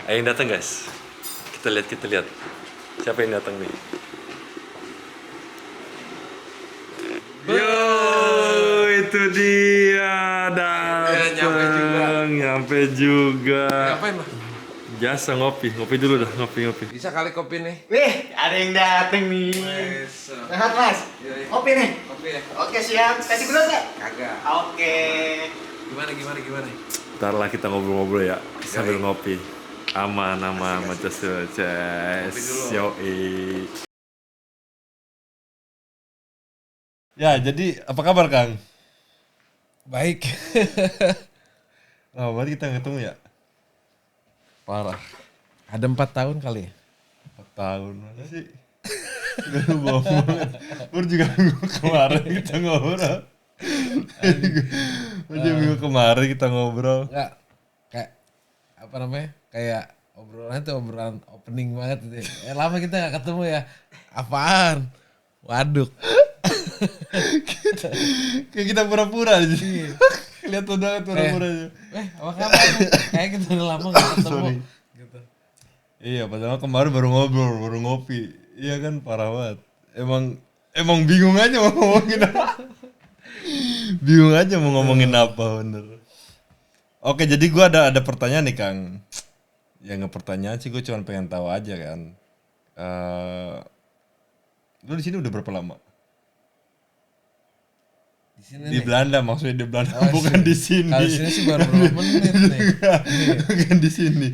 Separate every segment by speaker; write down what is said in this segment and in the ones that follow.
Speaker 1: Ayo yang datang guys. Kita lihat. Siapa yang datang nih? Yo, itu dia datang. Nyampe juga.
Speaker 2: Ngapain mah?
Speaker 1: Biasa ngopi dulu dah, ngopi.
Speaker 2: Bisa kali kopi nih.
Speaker 3: Wih, ada yang dateng nih. Sehat mas?
Speaker 2: Iya.
Speaker 3: Kopi nih?
Speaker 2: Kopi ya?
Speaker 3: Oke siap, kasih gula nggak?
Speaker 2: Kagak.
Speaker 3: Oke.
Speaker 2: Gimana?
Speaker 1: Ntar lah kita ngobrol-ngobrol ya sambil
Speaker 2: Yoi.
Speaker 1: ngopi. Aman macam Ces.
Speaker 2: Ngopi dulu.
Speaker 1: Yoi. Ya, jadi apa kabar Kang?
Speaker 2: Baik.
Speaker 1: Oh, berarti kita ketemu ya?
Speaker 2: Parah. Ada 4 tahun kali ya?
Speaker 1: 4 tahun mana sih? Udah lu bohong banget. Baru juga minggu kemarin kita ngobrol. Minggu kemarin kita ngobrol.
Speaker 2: Enggak. Kayak apa namanya? Kayak obrolan itu obrolan opening banget gitu. Lama kita gak ketemu ya. Apaan? Waduk.
Speaker 1: Kayak kita pura-pura aja. Lihat udah pura-pura aja.
Speaker 2: Apa kabar? Kayak kita udah lama gak ketemu.
Speaker 1: Sorry.
Speaker 2: Gitu.
Speaker 1: Iya, padahal kemarin baru ngobrol, baru ngopi. Iya kan, parah banget. Emang bingung aja mau ngomongin apa. Bingung aja mau ngomongin apa, bener. Oke, jadi gua ada pertanyaan nih, Kang. Ya nggak pertanyaan sih, gue cuma pengen tahu aja kan. Lu di sini udah berapa lama?
Speaker 2: Di sini
Speaker 1: Di
Speaker 2: nih.
Speaker 1: Belanda, maksudnya di Belanda,
Speaker 2: Oh,
Speaker 1: bukan di sini.
Speaker 2: Kalau di sini sih baru berapa menit nih.
Speaker 1: Bukan di sini.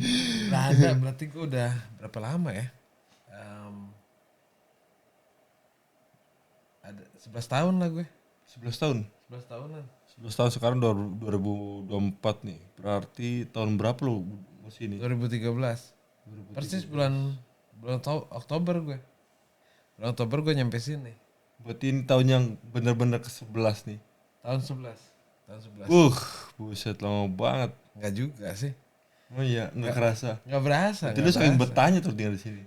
Speaker 2: Belanda berarti gue udah berapa lama ya? Ada 11 tahun lah gue.
Speaker 1: 11 tahun.
Speaker 2: 11 tahunan.
Speaker 1: 11 tahun sekarang 2024 nih. Berarti tahun berapa lu di sini?
Speaker 2: 2013. Persis bulan Oktober gue. Bulan Oktober gue nyampe sini.
Speaker 1: Berarti ini tahun yang benar-benar ke-11 nih.
Speaker 2: Tahun 11.
Speaker 1: Buset lama banget.
Speaker 2: Enggak juga sih.
Speaker 1: Oh iya, nggak kerasa.
Speaker 2: Enggak berasa.
Speaker 1: Jadi lu saking betahnya tuh tinggal di sini.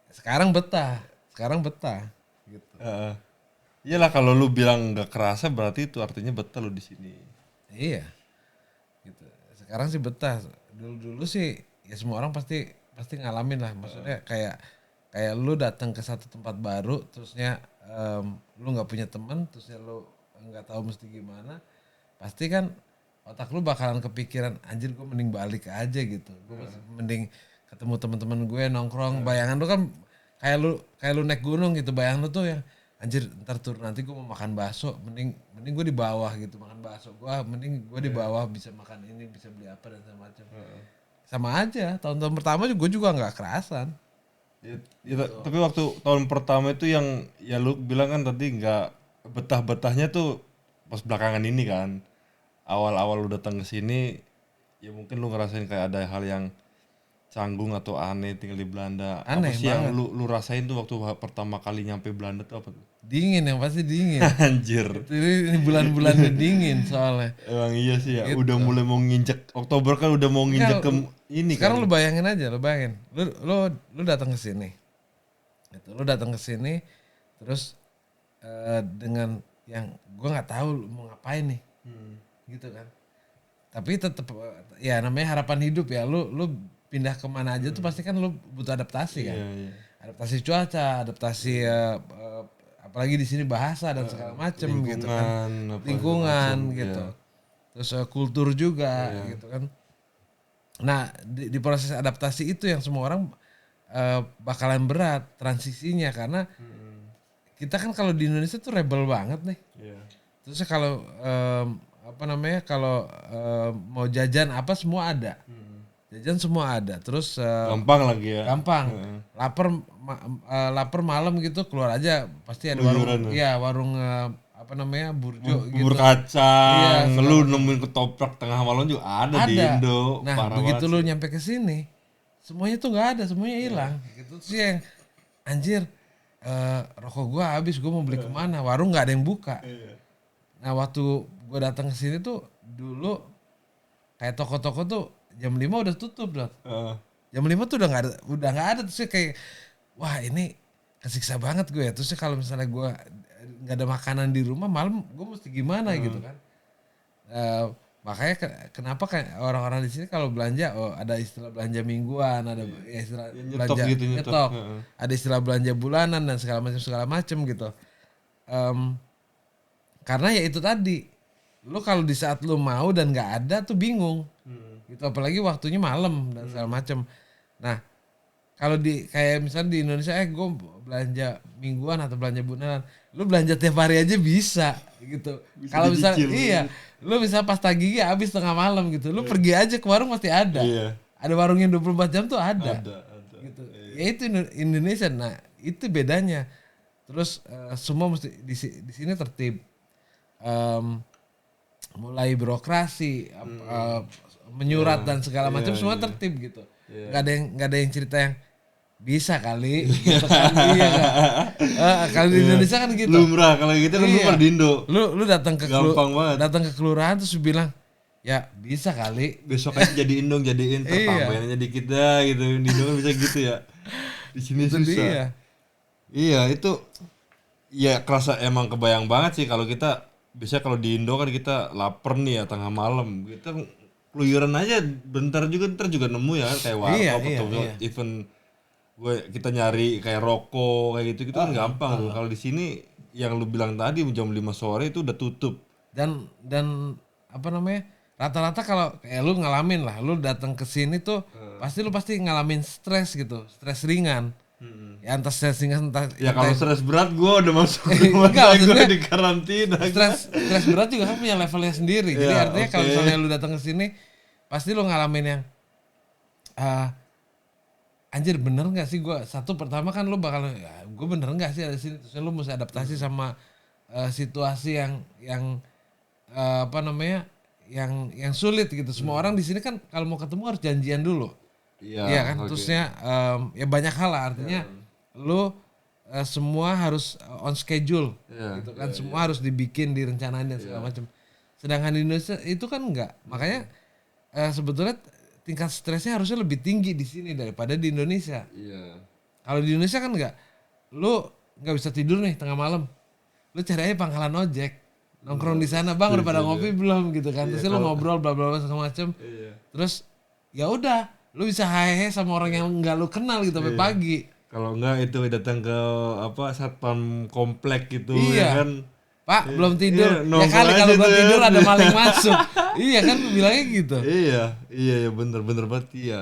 Speaker 2: Sekarang betah. Gitu.
Speaker 1: Iyalah kalau lu bilang nggak kerasa berarti itu artinya betah lu di sini.
Speaker 2: Iya. Gitu. Sekarang sih betah. Dulu sih ya semua orang pasti ngalamin lah. Maksudnya kayak lu datang ke satu tempat baru terusnya lu nggak punya teman terusnya lu nggak tahu mesti gimana. Pasti kan otak lu bakalan kepikiran anjir gue mending balik aja gitu. Gue mending ketemu teman-teman gue nongkrong. Bayangan lu kan kayak lu naik gunung gitu. Bayangan lu tuh yang anjir ntar turun nanti gue mau makan bakso mending gue di bawah gitu makan bakso mending gue di bawah bisa makan ini bisa beli apa dan segala macam sama aja tahun-tahun pertama gue juga nggak kerasan
Speaker 1: Tapi waktu tahun pertama itu yang ya lu bilang kan tadi nggak betah-betahnya tuh pas belakangan ini kan. Awal-awal lu datang ke sini ya mungkin lu ngerasain kayak ada hal yang canggung atau aneh tinggal di Belanda.
Speaker 2: Aneh
Speaker 1: apa sih
Speaker 2: banget.
Speaker 1: yang lu rasain tuh waktu pertama kali nyampe Belanda tuh apa tuh?
Speaker 2: dingin yang pasti dingin
Speaker 1: Anjir.
Speaker 2: ini bulan-bulannya dingin soalnya
Speaker 1: Emang iya sih ya.
Speaker 2: Gitu.
Speaker 1: Udah mulai mau nginjek Oktober kan udah mau nginjek ke ini
Speaker 2: sekarang
Speaker 1: kan.
Speaker 2: lu bayangin aja lu datang ke sini gitu. Lu datang ke sini terus dengan yang gue nggak tahu lu mau ngapain nih gitu kan tapi tetap ya namanya harapan hidup ya lu pindah kemana aja tuh pasti kan lu butuh adaptasi kan
Speaker 1: Iya.
Speaker 2: adaptasi cuaca adaptasi apalagi di sini bahasa dan segala macem gitu kan
Speaker 1: apa
Speaker 2: lingkungan
Speaker 1: macam,
Speaker 2: gitu
Speaker 1: ya.
Speaker 2: terus kultur juga gitu kan nah di proses adaptasi itu yang semua orang bakalan berat transisinya karena kita kan kalau di Indonesia tuh rebel banget nih
Speaker 1: Iya.
Speaker 2: terus kalau kalau mau jajan apa semua ada jajan semua ada terus
Speaker 1: Gampang lagi ya.
Speaker 2: gampang lapar malam gitu keluar aja pasti ada warung warung burjo
Speaker 1: Bubur
Speaker 2: gitu
Speaker 1: kacang,
Speaker 2: Iya,
Speaker 1: lu nemuin ketoprak tengah malam juga ada di Indo.
Speaker 2: nah
Speaker 1: Parah
Speaker 2: begitu
Speaker 1: banget
Speaker 2: lu
Speaker 1: sih.
Speaker 2: nyampe ke sini semuanya tuh nggak ada semuanya hilang gitu sih yang anjir rokok gua habis gua mau beli kemana warung nggak ada yang buka nah waktu gua datang ke sini tuh dulu kayak toko-toko tuh jam 5 udah tutup dong jam 5 tuh udah nggak ada terus kayak wah ini kesiksa banget gue ya terus kalau misalnya gue nggak ada makanan di rumah malam gue mesti gimana gitu kan Makanya kenapa kayak orang-orang di sini kalau belanja ada istilah belanja mingguan, ada istilah
Speaker 1: nyetok
Speaker 2: belanja
Speaker 1: gitu, nyetok.
Speaker 2: nyetok,
Speaker 1: Heeh.
Speaker 2: ada istilah belanja bulanan dan segala macam gitu. Karena ya itu tadi, lu kalau di saat lu mau dan nggak ada tuh bingung, gitu. Apalagi waktunya malam dan segala macam. Nah, kalau di kayak misalnya di Indonesia, gue belanja mingguan atau belanja bulanan, lu belanja tiap hari aja bisa gitu. Kalau misalnya iya, lu bisa pas tagihnya habis tengah malam gitu, lu pergi aja ke warung pasti ada.
Speaker 1: Iya.
Speaker 2: Ada warung yang 24 jam tuh ada.
Speaker 1: Ada.
Speaker 2: Gitu. Ya itu Indonesia. Nah, itu bedanya. Terus semua mesti di sini tertib. Mulai birokrasi, menyurat dan segala macam semua tertib gitu. Nggak ada yang cerita yang bisa kali gitu kan. Iya kan. Kalau di Indonesia kan gitu.
Speaker 1: Lumrah kalau gitu kan lu di Indo.
Speaker 2: Lu datang ke
Speaker 1: Gampang banget.
Speaker 2: datang ke kelurahan terus bilang, "Ya, bisa kali."
Speaker 1: Besok aja jadiin dong, jadiin tambahin aja dikit dah gitu. Di Indo kan bisa gitu ya. Di sini
Speaker 2: Itu
Speaker 1: susah.
Speaker 2: dia.
Speaker 1: Iya, itu ya kerasa emang kebayang banget sih kalau kita biasanya kalau di Indo kan kita lapar nih ya tengah malam. Kita keluyuran aja bentar juga ntar juga nemu ya kan, kayak warkop atau even kita nyari kayak rokok kayak gitu kan gampang tuh. Kalau di sini yang lu bilang tadi jam 5 sore itu udah tutup.
Speaker 2: Dan apa namanya? Rata-rata kalau kayak lu ngalamin lah, lu datang ke sini tuh pasti ngalamin stres gitu, stres ringan. Ya entah stres ringan entah
Speaker 1: Ya kalau stres berat gue udah masuk rumah
Speaker 2: Enggak,
Speaker 1: gue di karantina.
Speaker 2: stres berat juga kan punya levelnya sendiri. Jadi artinya kalau misalnya lu datang ke sini pasti lu ngalamin yang anjir bener nggak sih gue, satu pertama kan lu bakal gue bener nggak sih ada sini, terus lu mesti adaptasi sama situasi yang apa namanya yang sulit gitu. Semua orang di sini kan kalau mau ketemu harus janjian dulu. Iya kan, terusnya ya banyak hal lah, artinya lu semua harus on schedule gitu kan, semua harus dibikin, direncanain dan segala macam. Sedangkan di Indonesia itu kan enggak, makanya sebetulnya tingkat stresnya harusnya lebih tinggi di sini daripada di Indonesia. Kalau di Indonesia kan enggak, lu nggak bisa tidur nih tengah malam, lu cari aja pangkalan ojek, nongkrong di sana, bang udah pada ngopi belum gitu kan, terus lu ngobrol bla bla segala macam, terus ya udah lu bisa hehe sama orang yang nggak lu kenal gitu sampai pagi.
Speaker 1: Kalau enggak itu datang ke apa satpam komplek gitu ya kan.
Speaker 2: Pak belum tidur. Ya kali kalau gua tidur ada maling masuk. Iya kan bilangnya gitu.
Speaker 1: Iya bener banget iya.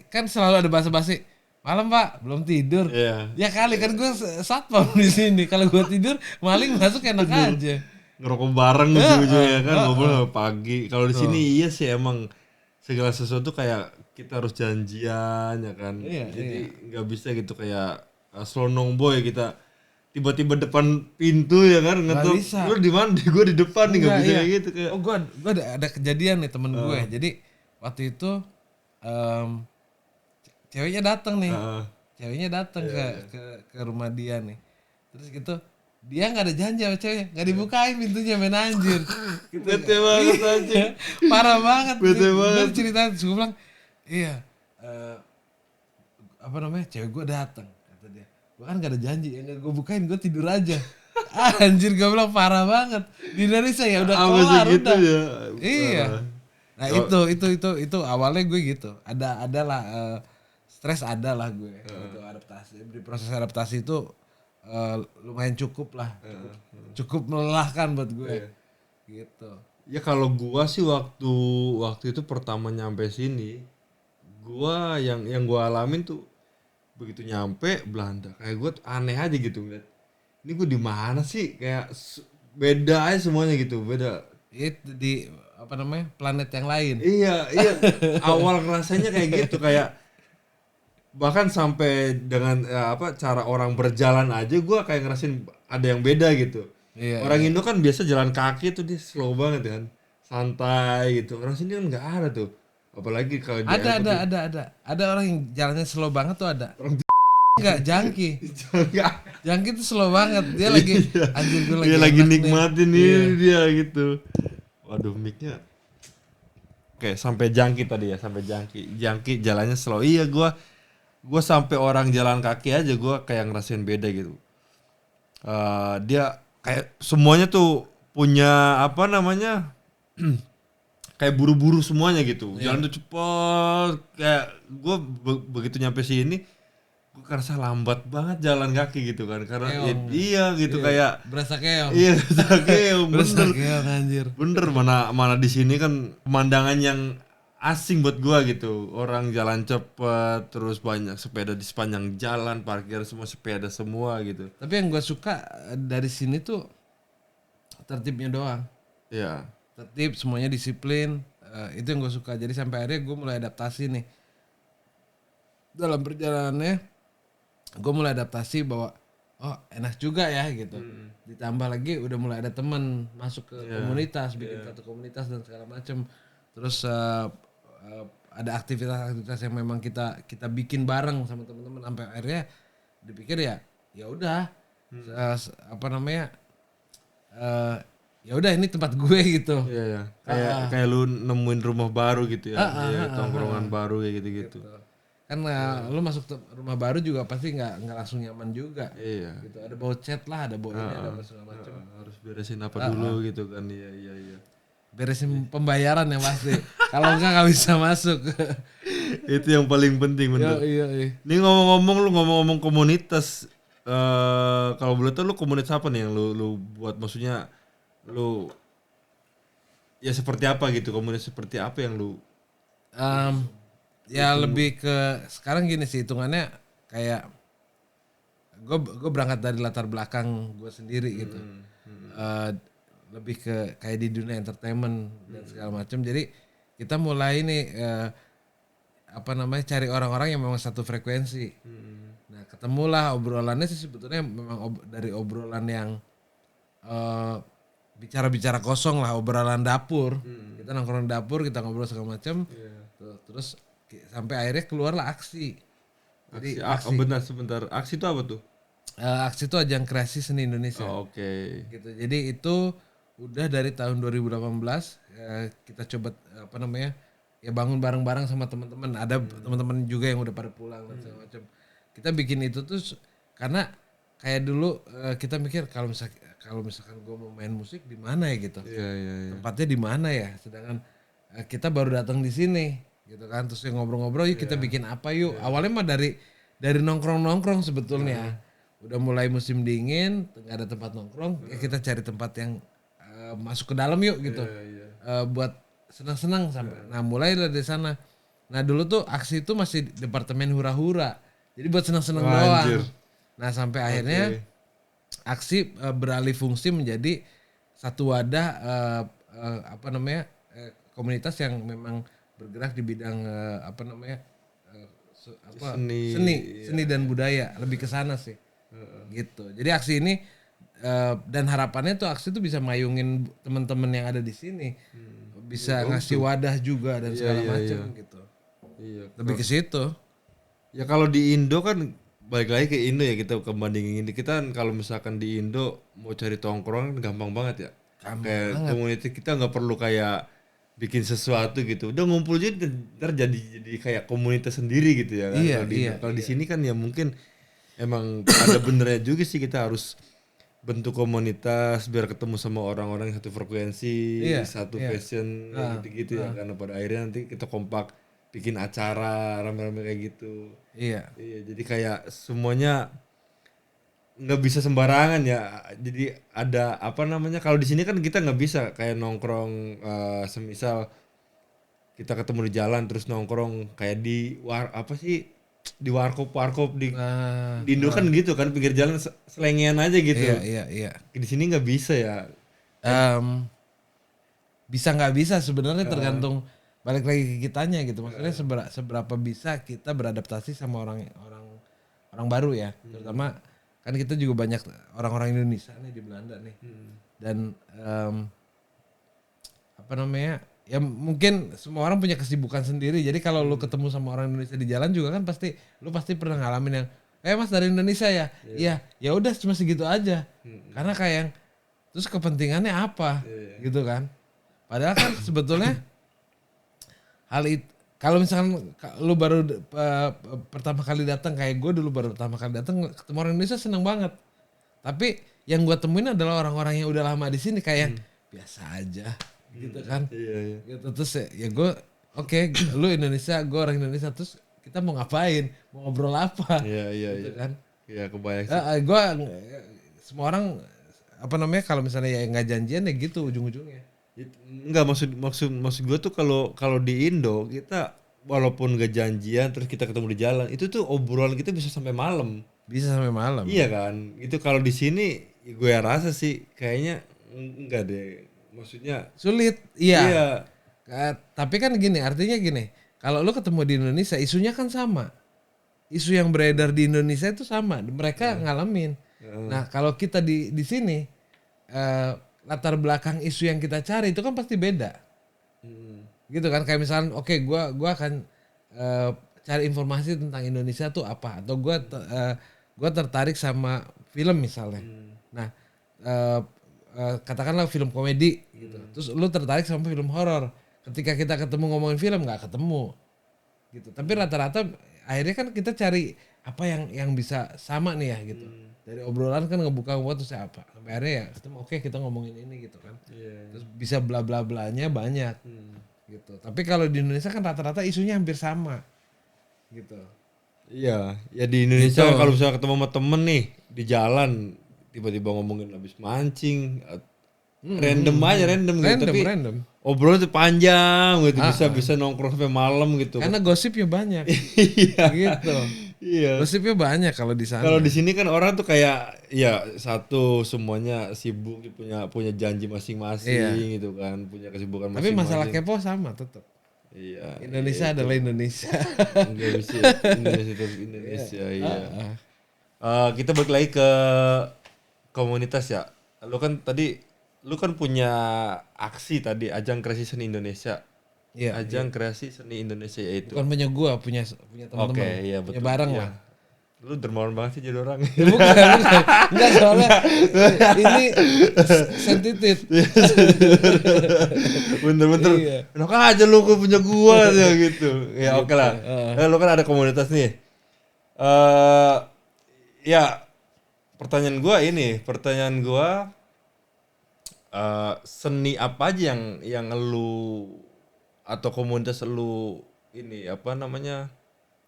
Speaker 2: Kan selalu ada basa-basi. Malam Pak belum tidur. Ya kali kan gua satpam di sini. Kalau gua tidur maling masuk enak aja.
Speaker 1: Ngerokok bareng gitu ya kan, ngobrol pagi. Kalau di sini iya sih emang segala sesuatu kayak kita harus janjian ya kan. Jadi nggak bisa gitu kayak slonong boy kita tiba-tiba depan pintu ya kan, ngetok lu di mana, gue di depan nih, nggak bisa gitu kayak.
Speaker 2: Gue ada kejadian nih temen gue. Jadi waktu itu ceweknya datang nih, ke rumah dia nih, terus gitu dia nggak ada janji sama ceweknya, nggak dibukain pintunya, main anjir. Gitu.
Speaker 1: Bete banget anjing.
Speaker 2: Parah banget.
Speaker 1: Bete banget.
Speaker 2: Gue cerita, terus gue bilang, iya, apa namanya, cewek gue datang, kata dia. Gue kan gak ada janji, yang gue bukain gue tidur aja. Anjir, gue bilang parah banget. Di Indonesia ya udah kelar
Speaker 1: gitu
Speaker 2: udah.
Speaker 1: Ya.
Speaker 2: Iya. Nah itu awalnya gue gitu. Ada lah stres, ada lah gue. Gitu, adaptasi, di proses adaptasi itu lumayan cukup lah. Cukup melelahkan buat gue. Gitu.
Speaker 1: Ya kalau gua sih waktu itu pertama nyampe sini, gua yang gua alamin tuh begitu nyampe Belanda, kayak gua tuh aneh aja gitu ngeliat. Ini gua di mana sih? Kayak beda aja semuanya gitu, beda.
Speaker 2: Itu di apa namanya? Planet yang lain.
Speaker 1: Iya. Awal ngerasanya kayak gitu, kayak bahkan sampai dengan cara orang berjalan aja gua kayak ngerasin ada yang beda gitu. Orang Indo kan biasa jalan kaki tuh dia slow banget kan, santai gitu. Orang sini kan nggak ada tuh, apalagi kalau
Speaker 2: ada orang yang jalannya slow banget tuh ada. Enggak, jangki tuh slow banget, dia lagi anjir gue lagi.
Speaker 1: Dia lagi nikmatin nih dia gitu. Waduh mic-nya. Oke, sampai jangki tadi ya, sampai jangki jalannya slow. Iya gue sampai orang jalan kaki aja gue kayak ngerasain beda gitu. Dia kayak semuanya tuh punya apa namanya kayak buru-buru semuanya gitu. Jalan tuh cepet, kayak gue begitu nyampe sini gue kerasa lambat banget jalan kaki gitu kan, karena iya gitu kayak
Speaker 2: berasa keong.
Speaker 1: iya berasa keong,
Speaker 2: Berasa
Speaker 1: bener
Speaker 2: keong anjir.
Speaker 1: bener mana di sini kan pemandangan yang asing buat gua gitu, orang jalan cepet, terus banyak sepeda di sepanjang jalan, parkir semua sepeda semua gitu.
Speaker 2: Tapi yang gue suka dari sini tuh tertibnya doang.
Speaker 1: Iya.
Speaker 2: Tertib, semuanya disiplin. Itu yang gue suka. Jadi sampai akhirnya gue mulai adaptasi nih. Dalam perjalanannya gue mulai adaptasi bahwa oh enak juga ya gitu. Ditambah lagi udah mulai ada teman masuk ke komunitas, bikin satu komunitas dan segala macam. Terus ada aktivitas-aktivitas yang memang kita bikin bareng sama teman-teman sampai akhirnya dipikir ya udah apa namanya ya udah ini tempat gue gitu.
Speaker 1: Iya ya. Kayak lu nemuin rumah baru gitu ya. Tongkrongan baru kayak gitu-gitu.
Speaker 2: Kan lu masuk rumah baru juga pasti nggak langsung nyaman juga.
Speaker 1: Iya.
Speaker 2: Gitu ada bau cat lah, ada bau ini, ada segala macam.
Speaker 1: Harus beresin apa dulu gitu kan. Iya.
Speaker 2: Beresin pembayaran yang pasti. Kalau nggak bisa masuk.
Speaker 1: Itu yang paling penting bener.
Speaker 2: Iya.
Speaker 1: Ini ngomong-ngomong komunitas, kalau boleh tahu lu komunitas apa nih yang lu buat, maksudnya lu ya seperti apa gitu, komunitas seperti apa yang lu
Speaker 2: ya lebih ke sekarang gini sih hitungannya kayak gue berangkat dari latar belakang gue sendiri gitu. Lebih ke kayak di dunia entertainment dan segala macam. Jadi kita mulai nih cari orang-orang yang memang satu frekuensi. Nah ketemulah, obrolannya sih sebetulnya memang dari obrolan yang bicara-bicara kosong lah, obrolan dapur. Kita nongkrong di dapur, kita ngobrol segala macam. Terus sampai akhirnya keluarlah aksi. Jadi aksi.
Speaker 1: Bentar sebentar. Aksi itu apa tuh?
Speaker 2: Aksi itu ajang kreasi seni Indonesia.
Speaker 1: Oke.
Speaker 2: Gitu. Jadi itu udah dari tahun 2018 kita coba ya bangun bareng-bareng sama teman-teman. Ada teman-teman juga yang udah pada pulang dan segala macam. Kita bikin itu tuh karena kayak dulu kita mikir kalau misalkan gue mau main musik di mana ya gitu.
Speaker 1: Iya.
Speaker 2: Tempatnya di mana ya? Sedangkan kita baru datang di sini gitu kan. Terus ngobrol-ngobrol yuk kita bikin apa yuk. Awalnya mah dari nongkrong-nongkrong sebetulnya. Udah mulai musim dingin, nggak ada tempat nongkrong, ya kita cari tempat yang masuk ke dalam yuk gitu. Buat senang-senang sampai. Nah, mulai dari sana. Nah, dulu tuh aksi itu masih departemen hura-hura. Jadi buat senang-senang doang.
Speaker 1: Anjir.
Speaker 2: Nah, sampai akhirnya aksi beralih fungsi menjadi satu wadah komunitas yang memang bergerak di bidang seni dan budaya, lebih ke sana sih. Gitu. Jadi aksi ini dan harapannya tuh aksi itu bisa mayungin teman-teman yang ada di sini. Bisa ngasih wadah juga dan segala macam gitu.
Speaker 1: Iya.
Speaker 2: Lebih ke situ.
Speaker 1: Ya kalau di Indo kan balik lagi ke Indo ya, kita kebandingin ini. Kita kan kalau misalkan di Indo mau cari tongkrong gampang banget ya. Kayak komunitas kita nggak perlu kayak bikin sesuatu gitu. Udah ngumpul aja ntar jadi kayak komunitas sendiri gitu ya kan. Kalau di sini kan ya mungkin emang ada benernya juga sih, kita harus bentuk komunitas biar ketemu sama orang-orang yang satu frekuensi, satu passion gitu-gitu ya, karena pada akhirnya nanti kita kompak bikin acara rame-rame kayak gitu. Iya, jadi kayak semuanya nggak bisa sembarangan ya. Jadi ada kalau di sini kan kita nggak bisa kayak nongkrong semisal kita ketemu di jalan terus nongkrong kayak di di warkop di Indo kan gitu kan, pinggir jalan selengean aja gitu.
Speaker 2: Iya.
Speaker 1: Di sini nggak bisa ya.
Speaker 2: Bisa nggak bisa sebenarnya tergantung balik lagi ke kitanya gitu. Maksudnya seberapa bisa kita beradaptasi sama orang baru ya. Terutama kan kita juga banyak orang-orang Indonesia nih di Belanda nih. Dan ya mungkin semua orang punya kesibukan sendiri. Jadi kalau lu ketemu sama orang Indonesia di jalan juga kan lu pasti pernah ngalamin yang Mas dari Indonesia ya. Iya, ya udah cuma segitu aja. Karena kayak yang terus kepentingannya apa gitu kan. Padahal kan sebetulnya hal itu kalau misalkan lu baru pertama kali datang kayak gue dulu baru pertama kali datang ketemu orang Indonesia seneng banget. Tapi yang gue temuin adalah orang-orang yang udah lama di sini kayak biasa aja. gitu kan.
Speaker 1: Iya.
Speaker 2: Gitu terus ya gue oke, lu Indonesia, gue orang Indonesia, terus kita mau ngapain, mau ngobrol apa,
Speaker 1: Iya.
Speaker 2: gitu kan.
Speaker 1: Iya, kebayang sih.
Speaker 2: Gue semua orang apa namanya kalau misalnya ya nggak janjian ya gitu ujung-ujungnya.
Speaker 1: Enggak, maksud gue tuh kalau di Indo kita walaupun gak janjian terus kita ketemu di jalan, itu tuh obrolan kita bisa sampai malam.
Speaker 2: Bisa sampai malam.
Speaker 1: Iya kan? Itu kalau di sini gue rasa sih kayaknya enggak deh. Maksudnya
Speaker 2: Sulit, iya.
Speaker 1: iya.
Speaker 2: Tapi kan gini, artinya gini, kalau lu ketemu di Indonesia isunya kan sama. Isu yang beredar di Indonesia itu sama, mereka ngalamin. Nah, kalau kita di sini latar belakang isu yang kita cari itu kan pasti beda. Gitu kan, kayak misalnya oke, gua akan cari informasi tentang Indonesia tuh apa, atau gua tertarik sama film misalnya. Nah, katakanlah film komedi gitu. Terus lu tertarik sama film horor. Ketika kita ketemu ngomongin film nggak ketemu. Gitu. Tapi rata-rata akhirnya kan kita cari apa yang bisa sama nih ya gitu. Dari obrolan kan ngebuka terus apa. Sampai akhirnya ya ketemu oke, kita ngomongin ini gitu kan. Terus bisa bla bla blanya banyak. Gitu. Tapi kalau di Indonesia kan rata-rata isunya hampir sama. Gitu.
Speaker 1: Iya, ya di Indonesia
Speaker 2: Gitu.
Speaker 1: kalau misalnya ketemu sama temen nih di jalan tiba-tiba ngomongin habis mancing, random gitu. Tapi
Speaker 2: Random.
Speaker 1: obrolan tuh panjang gitu, bisa nongkrong sampai malam gitu.
Speaker 2: Karena gosipnya banyak.
Speaker 1: Iya.
Speaker 2: Gitu.
Speaker 1: Iya.
Speaker 2: Gosipnya banyak kalau di sana.
Speaker 1: Kalau di sini kan orang tuh kayak ya satu semuanya sibuk punya janji masing-masing gitu kan, punya kesibukan
Speaker 2: Tapi
Speaker 1: masing-masing.
Speaker 2: masalah kepo sama tetap.
Speaker 1: Iya.
Speaker 2: Indonesia adalah Indonesia.
Speaker 1: Indonesia, iya. Kita balik lagi ke komunitas ya. Lu kan punya aksi tadi ajang kreasi seni Indonesia.
Speaker 2: Iya.
Speaker 1: Ajang kreasi seni Indonesia yaitu.
Speaker 2: Bukan punya gua, punya teman-teman.
Speaker 1: Oke, iya
Speaker 2: punya
Speaker 1: betul.
Speaker 2: bareng
Speaker 1: Iya.
Speaker 2: lah.
Speaker 1: Lu dermawan banget sih jadi orang.
Speaker 2: Ya, bukan. Enggak soalnya ini sensitif.
Speaker 1: Bener-bener.
Speaker 2: Iya.
Speaker 1: Enak aja lu punya gua ya gitu. Ya oke lah. Lu kan ada komunitas nih. Ya pertanyaan gua seni apa aja yang lu atau komunitas lu ini apa namanya?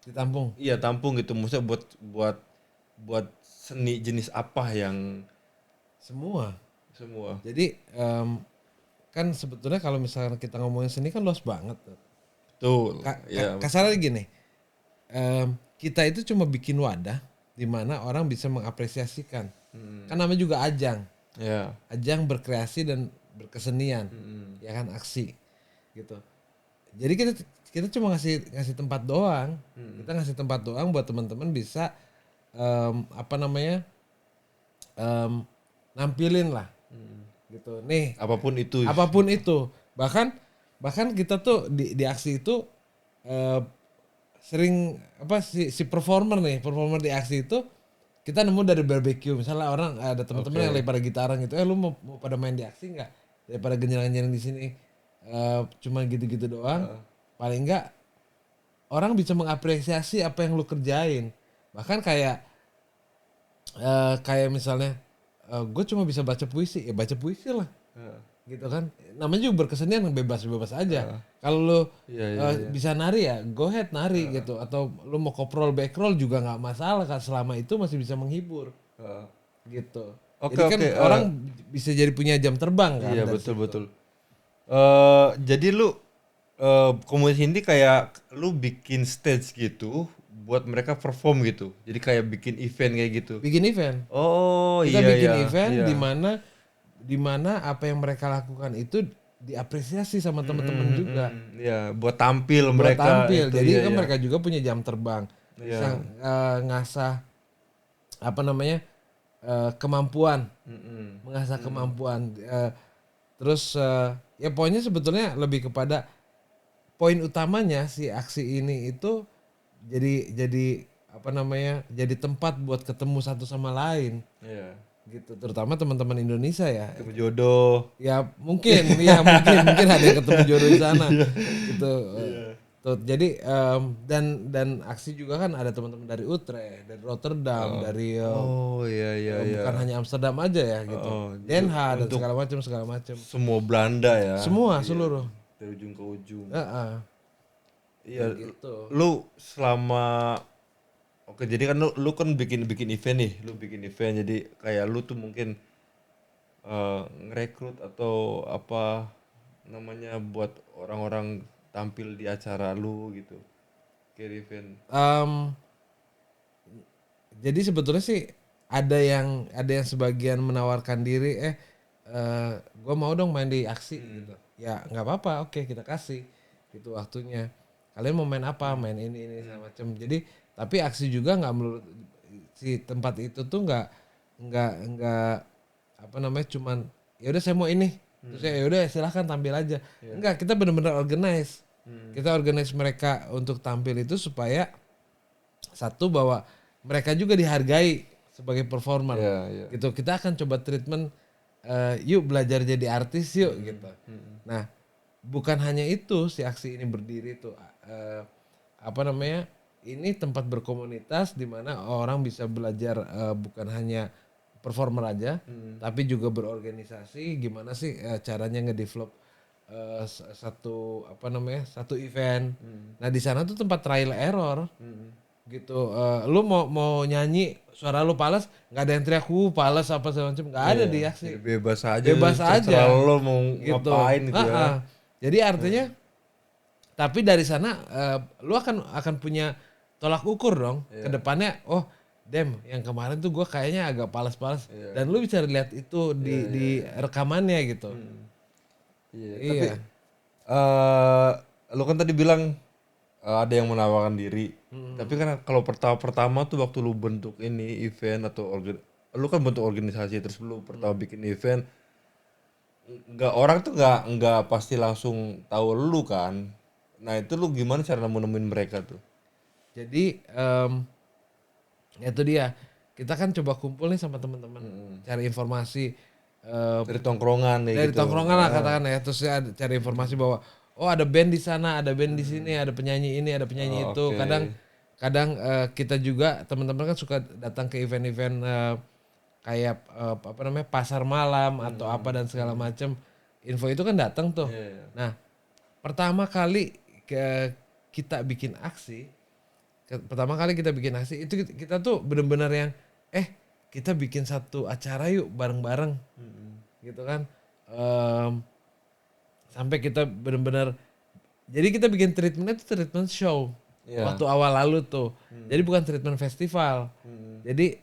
Speaker 2: Ditampung.
Speaker 1: Iya, tampung gitu. Maksudnya buat seni jenis apa yang
Speaker 2: Semua.
Speaker 1: Jadi
Speaker 2: Kan sebetulnya kalau misalnya kita ngomongin seni kan luas banget.
Speaker 1: betul. Ya.
Speaker 2: Kasarnya gini. Kita itu cuma bikin wadah di mana orang bisa mengapresiasikan. Kan namanya juga ajang.
Speaker 1: Ya.
Speaker 2: Ajang berkreasi dan berkesenian. Ya kan, aksi. Gitu. Jadi kita cuma ngasih tempat doang. Kita ngasih tempat doang buat teman-teman bisa nampilin lah. Gitu. Nih,
Speaker 1: Apapun itu.
Speaker 2: Bahkan kita tuh di aksi itu sering si performer di aksi itu kita nemu dari barbecue. Misalnya orang ada teman-teman yang lagi pada gitaran gitu, lu mau pada main di aksi nggak? Daripada genjalan-genjalan di sini cuma gitu-gitu doang. Paling enggak orang bisa mengapresiasi apa yang lu kerjain. Bahkan kayak misalnya gue cuma bisa baca puisi, ya baca puisi lah. Gitu kan. Namanya juga berkesenian, bebas aja. Kalau lu bisa nari ya go ahead nari gitu. Atau lu mau koprol backroll juga nggak masalah kan, selama itu masih bisa menghibur. Gitu.
Speaker 1: Oke,
Speaker 2: Jadi kan orang bisa jadi punya jam terbang kan.
Speaker 1: Iya,
Speaker 2: dari
Speaker 1: betul.
Speaker 2: situ.
Speaker 1: Jadi lu komunitas ini kayak lu bikin stage gitu buat mereka perform gitu. Jadi kayak bikin event kayak gitu.
Speaker 2: Bikin event.
Speaker 1: Oh,
Speaker 2: Kita
Speaker 1: iya.
Speaker 2: bikin event
Speaker 1: iya.
Speaker 2: di mana apa yang mereka lakukan itu diapresiasi sama teman-teman juga.
Speaker 1: Iya, buat tampil
Speaker 2: Buat
Speaker 1: mereka.
Speaker 2: tampil.
Speaker 1: itu,
Speaker 2: Jadi
Speaker 1: iya,
Speaker 2: kan
Speaker 1: iya.
Speaker 2: mereka juga punya jam terbang. Bisa ngasah kemampuan. Mengasah kemampuan. Terus ya poinnya sebetulnya lebih kepada poin utamanya si aksi ini itu jadi jadi tempat buat ketemu satu sama lain.
Speaker 1: Iya.
Speaker 2: Gitu, terutama teman-teman Indonesia ya.
Speaker 1: Ketemu jodoh.
Speaker 2: Ya mungkin ada yang ketemu jodoh di sana. Gitu. Tuh, jadi dan aksi juga kan ada teman-teman dari Utrecht, dari Rotterdam, dari
Speaker 1: Oh iya
Speaker 2: bukan hanya Amsterdam aja ya gitu. Den Haag dan segala macam.
Speaker 1: semua Belanda ya.
Speaker 2: Semua seluruh.
Speaker 1: Dari ujung ke ujung.
Speaker 2: Heeh.
Speaker 1: Iya,
Speaker 2: Gitu.
Speaker 1: lu selama oke jadi kan lu kan bikin event nih, lu bikin event jadi kayak lu tuh mungkin ngerekrut atau apa namanya buat orang-orang tampil di acara lu gitu. Kayak event.
Speaker 2: Jadi sebetulnya sih ada yang sebagian menawarkan diri gue mau dong main di aksi gitu. Ya nggak apa-apa, oke kita kasih gitu waktunya. Kalian mau main apa? Main ini segala macam. Jadi tapi aksi juga nggak menurut si tempat itu tuh nggak apa namanya cuman ya udah saya mau ini. Terus ya udah silahkan tampil aja. Enggak, kita benar-benar organize. Kita organize mereka untuk tampil itu supaya satu bahwa mereka juga dihargai sebagai performer gitu. Kita akan coba treatment yuk belajar jadi artis yuk gitu. Nah, bukan hanya itu si aksi ini berdiri tuh apa namanya? Ini tempat berkomunitas di mana orang bisa belajar bukan hanya performer aja, tapi juga berorganisasi gimana sih caranya ngedevelop satu event. Nah, di sana tuh tempat trial error. Gitu lu mau nyanyi suara lu pales nggak ada yang teriak pales apa segala macam nggak ada di aksi
Speaker 1: Bebas aja.
Speaker 2: bebas aja
Speaker 1: lo mau
Speaker 2: gitu.
Speaker 1: ngapain gitu ya.
Speaker 2: Jadi artinya tapi dari sana lu akan punya tolak ukur dong ke depannya. Oh yang kemarin tuh gue kayaknya agak pales-pales dan lu bisa lihat itu di rekamannya gitu.
Speaker 1: Tapi lu kan tadi bilang ada yang menawarkan diri. Tapi kan kalau pertama tuh waktu lu bentuk ini event atau lu kan bentuk organisasi terus lu pertama bikin event, orang tuh nggak pasti langsung tahu lu kan. Nah itu lu gimana cara nemuin mereka tuh?
Speaker 2: Jadi itu dia kita kan coba kumpul nih sama teman-teman cari informasi
Speaker 1: Dari tongkrongan nih
Speaker 2: dari
Speaker 1: gitu.
Speaker 2: tongkrongan lah katakan ya, terus cari informasi bahwa oh ada band di sana, ada band di sini, ada penyanyi ini, ada penyanyi itu. Kadang kita juga teman-teman kan suka datang ke event-event kayak apa namanya pasar malam atau apa dan segala macam. Info itu kan datang tuh. Nah, pertama kali kita bikin aksi itu kita tuh benar-benar yang kita bikin satu acara yuk bareng-bareng gitu kan. Sampai kita benar-benar jadi kita bikin treatmentnya itu treatment show waktu awal lalu tuh. Jadi bukan treatment festival. Jadi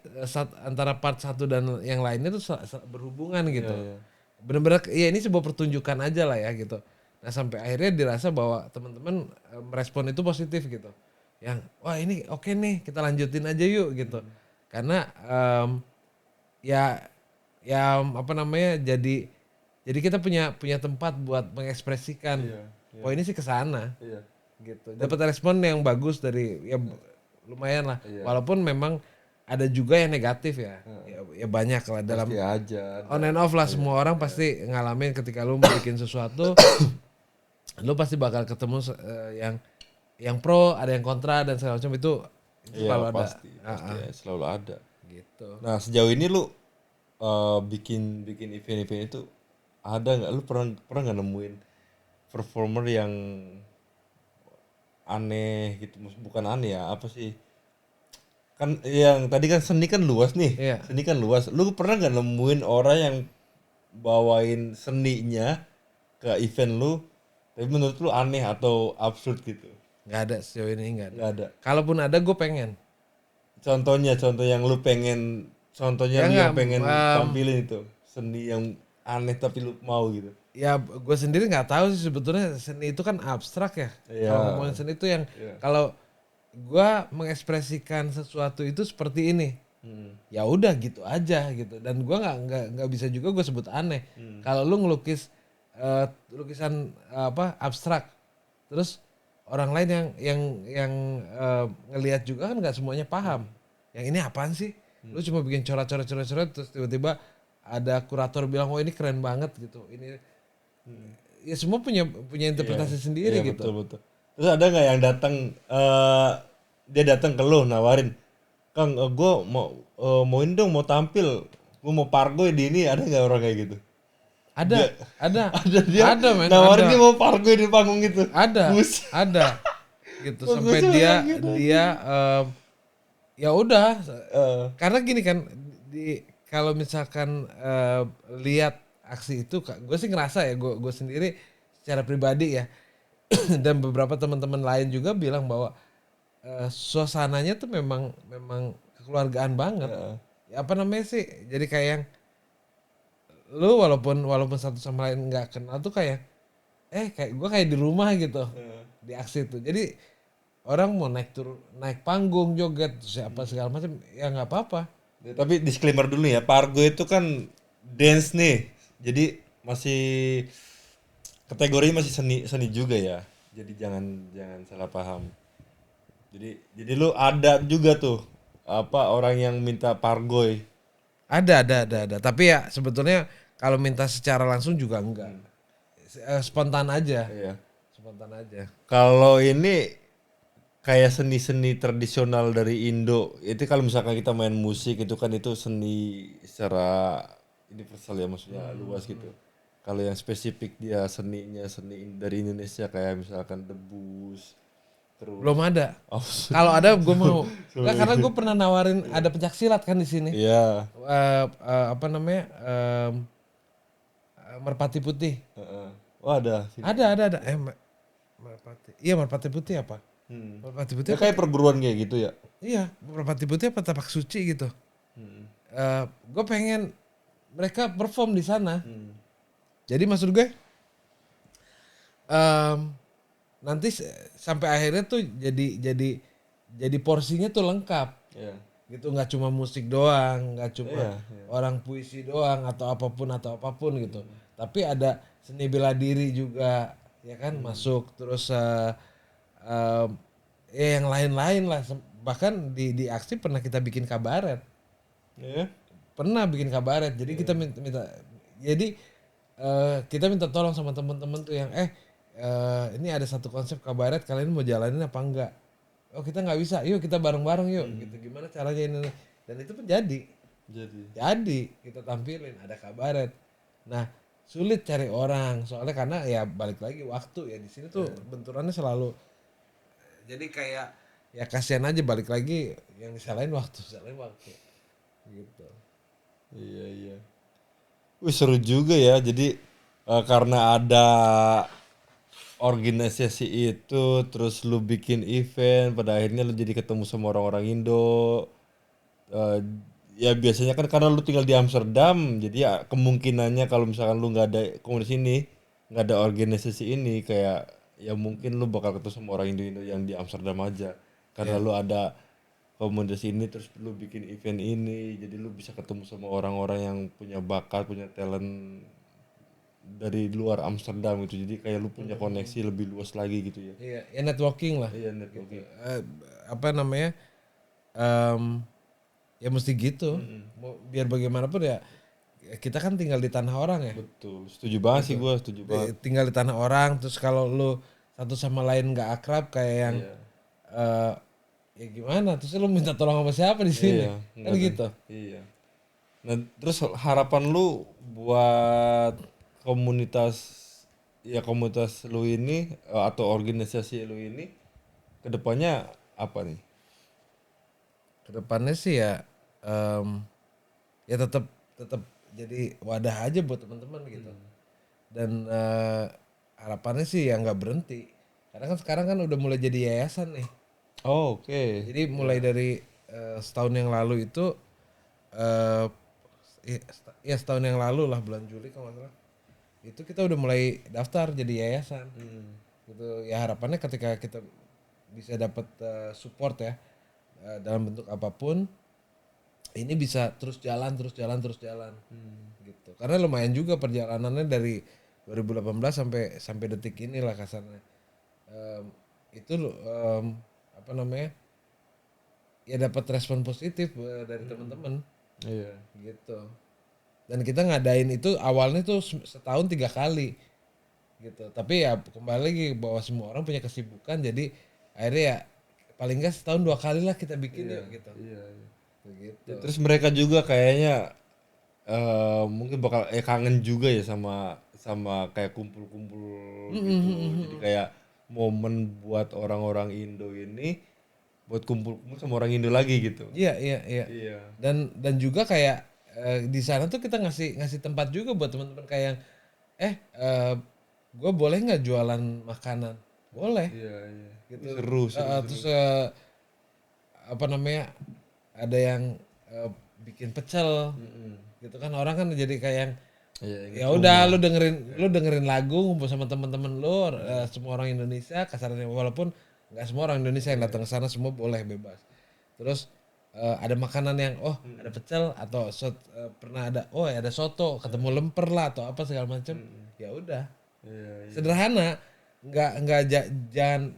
Speaker 2: antara part satu dan yang lainnya tuh berhubungan gitu. Benar-benar ya ini sebuah pertunjukan aja lah ya gitu. Nah sampai akhirnya dirasa bahwa teman-teman merespon itu positif gitu. Yang wah ini oke nih kita lanjutin aja yuk gitu. Karena ya apa namanya jadi kita punya tempat buat mengekspresikan. Oh ini sih kesana gitu. Dapat respon yang bagus dari ya lumayan lah. Walaupun memang ada juga yang negatif ya. Ya banyak lah dalam
Speaker 1: aja,
Speaker 2: on and off lah semua orang pasti ngalamin ketika lu bikin sesuatu lu pasti bakal ketemu yang pro, ada yang kontra dan segala macam itu selalu ada.
Speaker 1: Pasti selalu ada.
Speaker 2: Gitu.
Speaker 1: Nah sejauh ini lu bikin event-event itu ada nggak? Lu pernah nggak nemuin performer yang aneh gitu? Bukan aneh ya, apa sih? Kan yang tadi kan seni kan luas nih. Seni kan luas. Lu pernah nggak nemuin orang yang bawain seninya ke event lu, tapi menurut lu aneh atau absurd gitu?
Speaker 2: Nggak ada sejauh ini nggak
Speaker 1: ada.
Speaker 2: Kalaupun ada gue pengen.
Speaker 1: Contoh yang lu pengen, yang pengen tampilin itu seni yang aneh tapi lu mau gitu.
Speaker 2: Ya gue sendiri nggak tahu sih sebetulnya seni itu kan abstrak ya. Kalau ngomongin seni itu yang kalau gue mengekspresikan sesuatu itu seperti ini, ya udah gitu aja gitu. Dan gue nggak bisa juga gue sebut aneh. Kalau lu ngelukis lukisan abstrak, terus orang lain yang ngelihat juga kan nggak semuanya paham. Yang ini apaan sih? Lu cuma bikin coret-coret terus tiba-tiba ada kurator bilang oh ini keren banget gitu. Ini ya semua punya interpretasi sendiri gitu.
Speaker 1: Betul. Terus ada nggak yang datang dia datang ke lu nawarin, Kang, gue mauin dong, mau tampil, gue mau pargoy di ini, ada nggak orang kayak gitu?
Speaker 2: Ada,
Speaker 1: Ada dia
Speaker 2: ada men,
Speaker 1: nawarin
Speaker 2: ada.
Speaker 1: dia mau pargoy di panggung gitu.
Speaker 2: Ada,
Speaker 1: Bus.
Speaker 2: ada. Gitu
Speaker 1: Kok gue
Speaker 2: sampai
Speaker 1: suka
Speaker 2: dia
Speaker 1: gitu,
Speaker 2: dia ya udah
Speaker 1: Eh,
Speaker 2: karena gini kan kalau misalkan lihat aksi itu gue sih ngerasa ya gue sendiri secara pribadi ya dan beberapa teman-teman lain juga bilang bahwa suasananya tuh memang memang kekeluargaan banget.
Speaker 1: Heeh.
Speaker 2: Ya, apa namanya sih? Jadi kayak yang lu walaupun satu sama lain nggak kenal tuh kayak kayak gue kayak di rumah gitu di aksi itu. Jadi orang mau naik panggung joget siapa segala macam ya nggak apa-apa.
Speaker 1: Ya, tapi disclaimer dulu ya, pargo itu kan dance nih, jadi masih kategorinya masih seni seni juga ya. Jadi jangan jangan salah paham. Jadi lu ada juga tuh apa orang yang minta pargoy.
Speaker 2: Ada. Tapi ya sebetulnya kalau minta secara langsung juga enggak. Spontan aja.
Speaker 1: Iya.
Speaker 2: Spontan aja.
Speaker 1: Kalau ini kayak seni-seni tradisional dari Indo, itu kalau misalkan kita main musik itu kan itu seni secara universal ya, maksudnya luas gitu. Kalau yang spesifik dia seninya seni dari Indonesia kayak misalkan debus, terus
Speaker 2: Belum ada.
Speaker 1: oh,
Speaker 2: Kalau ada gue mau. Enggak, karena gue pernah nawarin ada pencak silat kan di sini.
Speaker 1: iya,
Speaker 2: Apa namanya? Merpati Putih.
Speaker 1: heeh. Oh ada.
Speaker 2: Ada. Merpati. Iya, Merpati Putih apa? Merpati Putih
Speaker 1: Ya kayak perguruan kayak gitu ya.
Speaker 2: iya, Merpati Putih apa Tapak Suci gitu. Gue pengen mereka perform di sana. Jadi maksud gue em, nanti sampai akhirnya tuh jadi porsinya tuh lengkap.
Speaker 1: Iya.
Speaker 2: Gitu, nggak cuma musik doang, nggak cuma
Speaker 1: Iya.
Speaker 2: orang puisi doang atau apapun gitu. Tapi ada seni bela diri juga, ya kan masuk terus em, ya yang lain-lain lah. Bahkan di aksi pernah kita bikin kabaret.
Speaker 1: Iya.
Speaker 2: Pernah bikin kabaret. Jadi kita minta jadi kita minta tolong sama teman-teman tuh yang ini ada satu konsep kabaret, kalian mau jalanin apa enggak? Oh, kita nggak bisa. Yuk kita bareng-bareng yuk. Gitu. Gimana caranya ini? Dan itu pun jadi. Jadi kita tampilin ada kabaret. Nah, sulit cari orang soalnya karena ya balik lagi waktu ya di sini tuh benturannya selalu jadi kayak ya kasihan aja balik lagi yang disalahin waktu gitu.
Speaker 1: Iya. Wih seru juga ya. Jadi karena ada organisasi itu, terus lu bikin event, pada akhirnya lu jadi ketemu sama orang-orang Indo. Eh, ya biasanya kan karena lu tinggal di Amsterdam, jadi ya kemungkinannya kalau misalkan lu nggak ada komunitas ini, nggak ada organisasi ini, kayak ya mungkin lu bakal ketemu sama orang Indo-Indo yang di Amsterdam aja. Karena lu ada komunitas ini, terus lu bikin event ini, jadi lu bisa ketemu sama orang-orang yang punya bakat, punya talent dari luar Amsterdam gitu. Jadi kayak lu punya koneksi lebih luas lagi gitu ya.
Speaker 2: Iya, ya networking lah.
Speaker 1: Iya networking.
Speaker 2: Apa namanya? Ya mesti gitu. Biar bagaimanapun ya kita kan tinggal di tanah orang ya.
Speaker 1: Betul. Setuju banget sih gua, setuju banget.
Speaker 2: Tinggal di tanah orang terus kalau lu satu sama lain nggak akrab kayak yang ya gimana? Terus lu minta tolong sama siapa di sini?
Speaker 1: Iya,
Speaker 2: Kan
Speaker 1: nggak ada.
Speaker 2: gitu.
Speaker 1: Iya. Nah, terus harapan lu buat komunitas lu ini atau organisasi lu ini kedepannya apa nih?
Speaker 2: Kedepannya sih ya ya tetap jadi wadah aja buat teman-teman gitu. Dan harapannya sih ya nggak berhenti. Karena kan sekarang kan udah mulai jadi yayasan nih.
Speaker 1: Oh, oke.
Speaker 2: Jadi mulai dari setahun yang lalu itu ya setahun yang lalu lah bulan Juli kalau nggak salah. Itu kita udah mulai daftar jadi yayasan. Gitu ya harapannya ketika kita bisa dapat support ya dalam bentuk apapun ini bisa terus jalan gitu. Karena lumayan juga perjalanannya dari 2018 sampai detik ini lah kasarnya. Itu apa namanya? Ya dapat respon positif dari teman-teman.
Speaker 1: Iya.
Speaker 2: Gitu. Dan kita ngadain itu awalnya tuh setahun 3 kali gitu. Tapi ya kembali lagi bahwa semua orang punya kesibukan, jadi akhirnya ya paling nggak setahun 2 kali lah kita bikin yuk gitu.
Speaker 1: Iya.
Speaker 2: Begitu.
Speaker 1: Ya, terus mereka juga kayaknya mungkin bakal kangen juga ya sama kayak kumpul-kumpul gitu. Jadi kayak momen buat orang-orang Indo ini buat kumpul-kumpul sama orang Indo lagi gitu.
Speaker 2: Iya.
Speaker 1: Iya.
Speaker 2: Dan juga kayak di sana tuh kita ngasih tempat juga buat teman-teman kayak yang gue boleh nggak jualan makanan? Boleh.
Speaker 1: Iya.
Speaker 2: Gitu.
Speaker 1: Seru.
Speaker 2: Terus apa namanya, ada yang bikin pecel gitu kan, orang kan jadi kayak yang
Speaker 1: Iya,
Speaker 2: ya udah lu dengerin lagu ngumpul sama teman-teman lu, semua orang Indonesia kasarnya, walaupun nggak semua orang Indonesia yang datang ke sana, semua boleh bebas. Terus ada makanan yang ada pecel atau pernah ada soto, ketemu lemper lah atau apa segala macam. Ya udah.
Speaker 1: Iya.
Speaker 2: Sederhana, jangan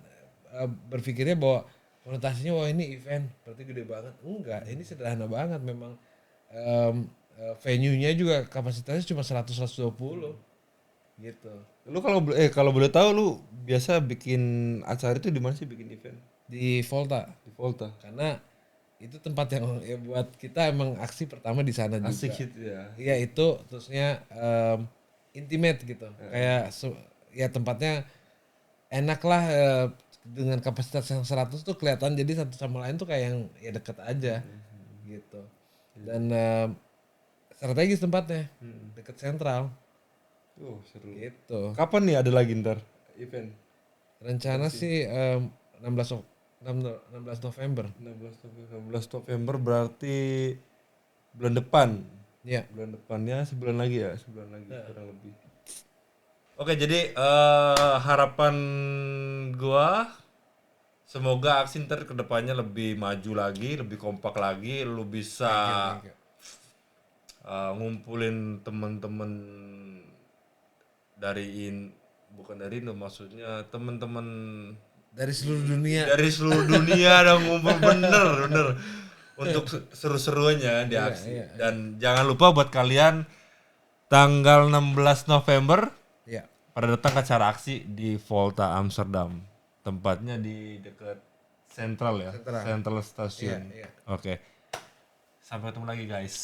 Speaker 2: berpikirnya bahwa konotasinya wah ini event berarti gede banget. Enggak, ini sederhana banget memang. Venue-nya juga kapasitasnya cuma 100-120 gitu.
Speaker 1: Lu kalau boleh tahu lu biasa bikin acara itu di mana sih, bikin event?
Speaker 2: Di Volta,
Speaker 1: Di Volta.
Speaker 2: karena itu tempat yang ya buat kita emang aksi pertama di sana juga.
Speaker 1: Asik gitu ya.
Speaker 2: Iya, itu terusnya intimate gitu. Kayak ya tempatnya enak lah, dengan kapasitas yang 100 tuh kelihatan, jadi satu sama lain tuh kayak yang ya deket aja gitu. Dan strategis tempatnya, deket sentral
Speaker 1: Seru.
Speaker 2: gitu.
Speaker 1: Kapan nih ada lagi ntar event?
Speaker 2: Rencana sih 16 November.
Speaker 1: 16 November berarti bulan depan.
Speaker 2: Ya.
Speaker 1: Bulan depannya sebulan lagi kurang lebih. Oke, jadi harapan gua semoga aksi ntar kedepannya lebih maju lagi, lebih kompak lagi, lu bisa
Speaker 2: Thank you.
Speaker 1: ngumpulin temen-temen bukan dari Indo, maksudnya temen-temen
Speaker 2: Dari seluruh dunia.
Speaker 1: dari seluruh dunia dan ngumpul bener untuk seru-serunya di aksi. Dan jangan lupa buat kalian tanggal 16 November
Speaker 2: Ya.
Speaker 1: pada datang ke acara aksi di Volta Amsterdam. Tempatnya di dekat Central ya, Central Station.
Speaker 2: Iya.
Speaker 1: Oke. Sampai ketemu lagi guys.